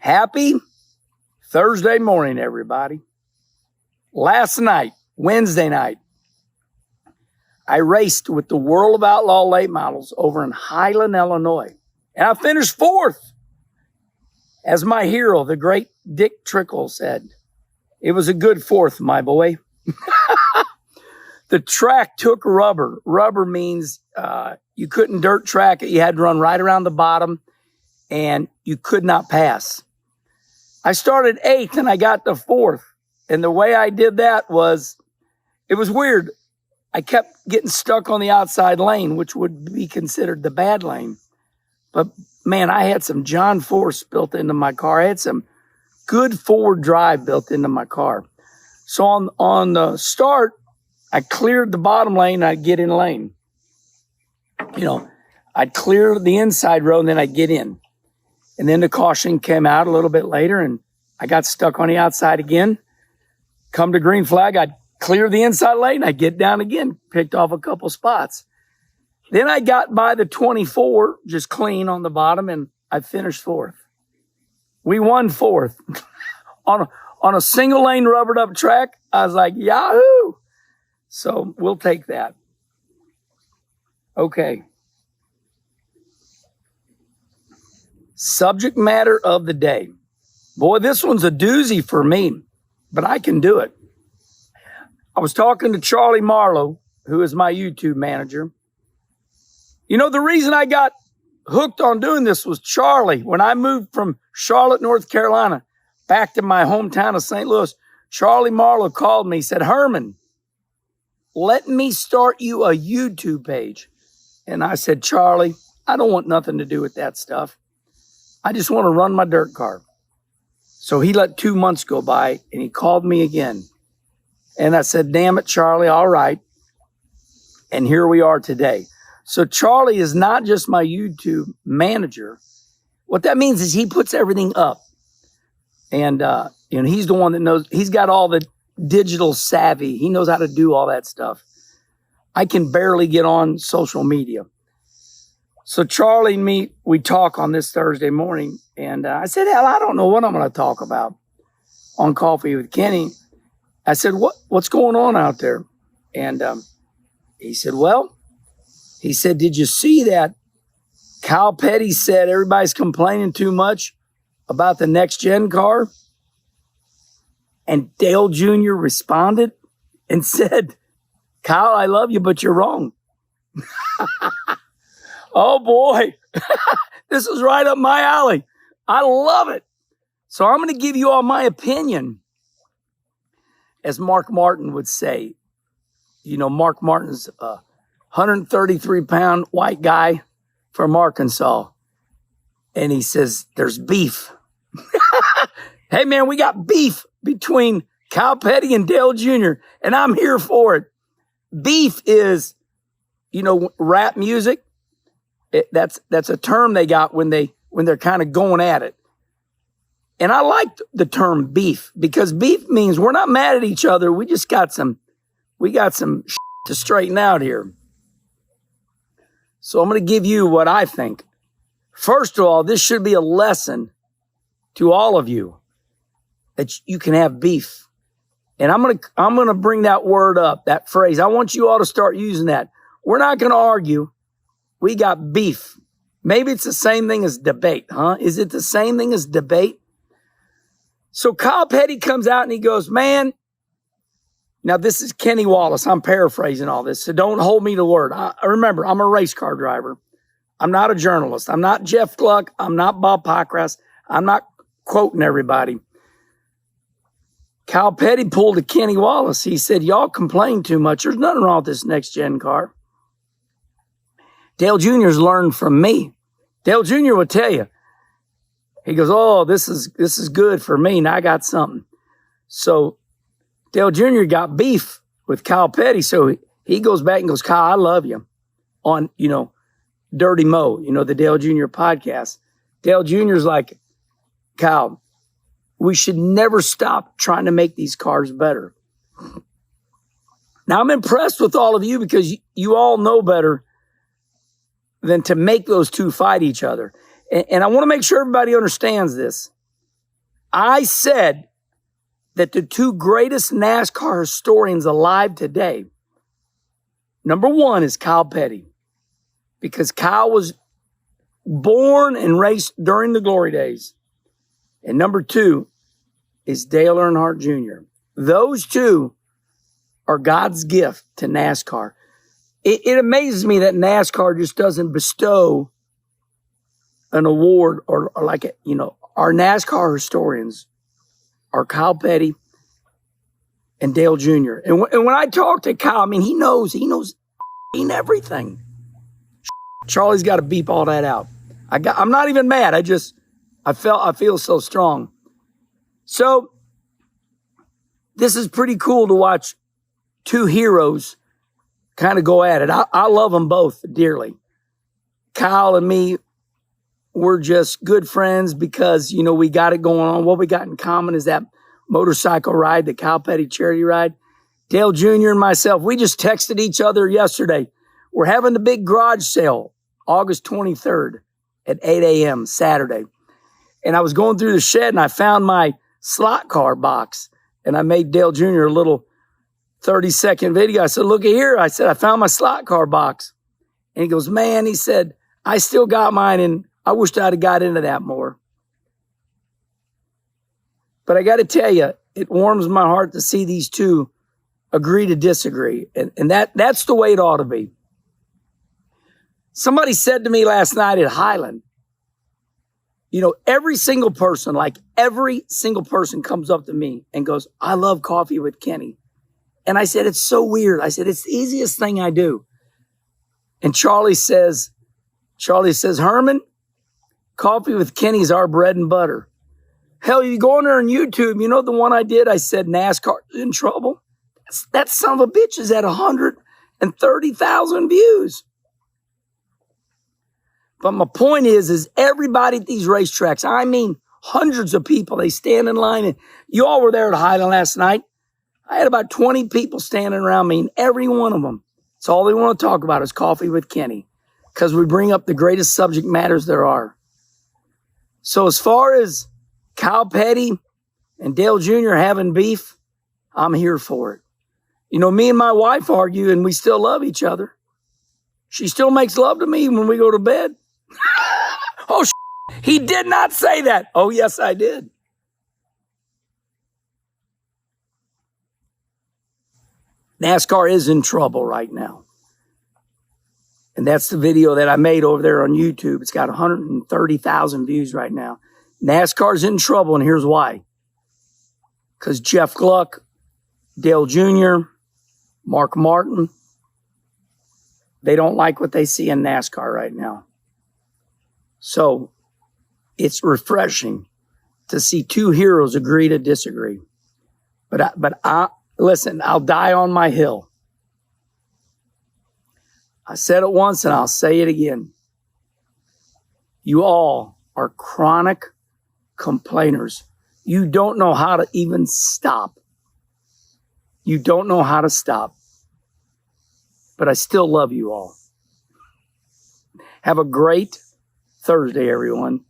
Happy Thursday morning, everybody. Last night, Wednesday night, I raced with the World of Outlaw late models over in Highland, Illinois. And I finished fourth. As my hero, the great Dick Trickle, said, it was a good fourth, my boy. The track took rubber. Rubber means you couldn't dirt track it. You had to run right around the bottom, and you could not pass. I started 8th, and I got to 4th. And the way I did that was, it was weird. I kept getting stuck on the outside lane, which would be considered the bad lane. But, man, I had some John Force built into my car. I had some good forward drive built into my car. So on the start, I cleared the bottom lane, and I'd get in lane. You know, I'd clear the inside road, and then I'd get in. And then the caution came out a little bit later, and I got stuck on the outside again. Come to green flag, I'd clear the inside lane, I'd get down again, picked off a couple spots. Then I got by the 24, just clean on the bottom, and I finished 4th. We won 4th. on a single lane rubbered up track, I was like, yahoo! So we'll take that. Okay. Subject matter of the day. Boy, this one's a doozy for me, but I can do it. I was talking to Charlie Marlow, who is my YouTube manager. You know, the reason I got hooked on doing this was Charlie. When I moved from Charlotte, North Carolina, back to my hometown of St. Louis, Charlie Marlow called me, said, Herman, let me start you a YouTube page. And I said, Charlie, I don't want nothing to do with that stuff. I just want to run my dirt car. So he let 2 months go by, and he called me again. And I said, damn it, Charlie, all right. And here we are today. So Charlie is not just my YouTube manager. What that means is he puts everything up. And he's the one that knows. He's got all the digital savvy. He knows how to do all that stuff. I can barely get on social media. So Charlie and me, we talk on this Thursday morning, and I said, hell, I don't know what I'm going to talk about on Coffee with Kenny. I said, what's going on out there? And he said, did you see that Kyle Petty said everybody's complaining too much about the next gen car? And Dale Jr. responded and said, Kyle, I love you, but you're wrong. Oh, boy, this is right up my alley. I love it. So I'm going to give you all my opinion. As Mark Martin would say, you know, Mark Martin's a 133-pound white guy from Arkansas. And he says, there's beef. Hey, man, we got beef between Kyle Petty and Dale Jr., and I'm here for it. Beef is, you know, rap music. That's a term they got when they're kind of going at it. And I like the term beef because beef means we're not mad at each other. We just got some shit to straighten out here. So I'm going to give you what I think. First of all, this should be a lesson to all of you that you can have beef. And I'm going to bring that word up, that phrase. I want you all to start using that. We're not going to argue. We got beef. Maybe it's the same thing as debate, huh? Is it the same thing as debate? So Kyle Petty comes out and he goes, man, now this is Kenny Wallace. I'm paraphrasing all this, so don't hold me to word. Remember, I'm a race car driver. I'm not a journalist. I'm not Jeff Gluck. I'm not Bob Pockras. I'm not quoting everybody. Kyle Petty pulled a Kenny Wallace. He said, y'all complain too much. There's nothing wrong with this next-gen car. Dale Jr.'s learned from me. Dale Jr. will tell you. He goes, oh, this is good for me. Now I got something. So Dale Jr. got beef with Kyle Petty. So he goes back and goes, Kyle, I love you. On, you know, Dirty Mo, you know, the Dale Jr. podcast. Dale Jr.'s like, Kyle, we should never stop trying to make these cars better. Now, I'm impressed with all of you because you all know better than to make those two fight each other. And I want to make sure everybody understands this. I said that the two greatest NASCAR historians alive today, number one is Kyle Petty, because Kyle was born and raced during the glory days. And number two is Dale Earnhardt Jr. Those two are God's gift to NASCAR. It amazes me that NASCAR just doesn't bestow an award or like, our NASCAR historians are Kyle Petty and Dale Jr. And when I talk to Kyle, I mean, he knows everything. Charlie's got to beep all that out. I'm not even mad. I feel so strong. So this is pretty cool to watch two heroes kind of go at it. I love them both dearly. Kyle and me, we're just good friends because, we got it going on. What we got in common is that motorcycle ride, the Kyle Petty charity ride. Dale Jr. and myself, we just texted each other yesterday. We're having the big garage sale, August 23rd at 8 a.m. Saturday. And I was going through the shed and I found my slot car box. And I made Dale Jr. a little 30-second video. I said, look at here. I said, I found my slot car box. And he goes, man, he said, I still got mine and I wished I'd have got into that more. But I got to tell you, it warms my heart to see these two agree to disagree. And that's the way it ought to be. Somebody said to me last night at Highland, every single person comes up to me and goes, I love Coffee with Kenny. And I said, it's so weird. I said, it's the easiest thing I do. And Charlie says, Herman, Coffee with Kenny's our bread and butter. Hell, you go on there on YouTube, the one I did, I said NASCAR's in trouble. That son of a bitch is at 130,000 views. But my point is everybody at these racetracks, I mean, hundreds of people, they stand in line. And you all were there at Highland last night. I had about 20 people standing around me, and every one of them, it's all they want to talk about is Coffee with Kenny, because we bring up the greatest subject matters there are. So as far as Kyle Petty and Dale Jr. having beef, I'm here for it. Me and my wife argue, and we still love each other. She still makes love to me when we go to bed. Oh, he did not say that. Oh, yes, I did. NASCAR is in trouble right now. And that's the video that I made over there on YouTube. It's got 130,000 views right now. NASCAR's in trouble, and here's why. Because Jeff Gluck, Dale Jr., Mark Martin, they don't like what they see in NASCAR right now. So it's refreshing to see two heroes agree to disagree. But listen, I'll die on my hill. I said it once and I'll say it again. You all are chronic complainers. You don't know how to even stop. You don't know how to stop. But I still love you all. Have a great Thursday, everyone.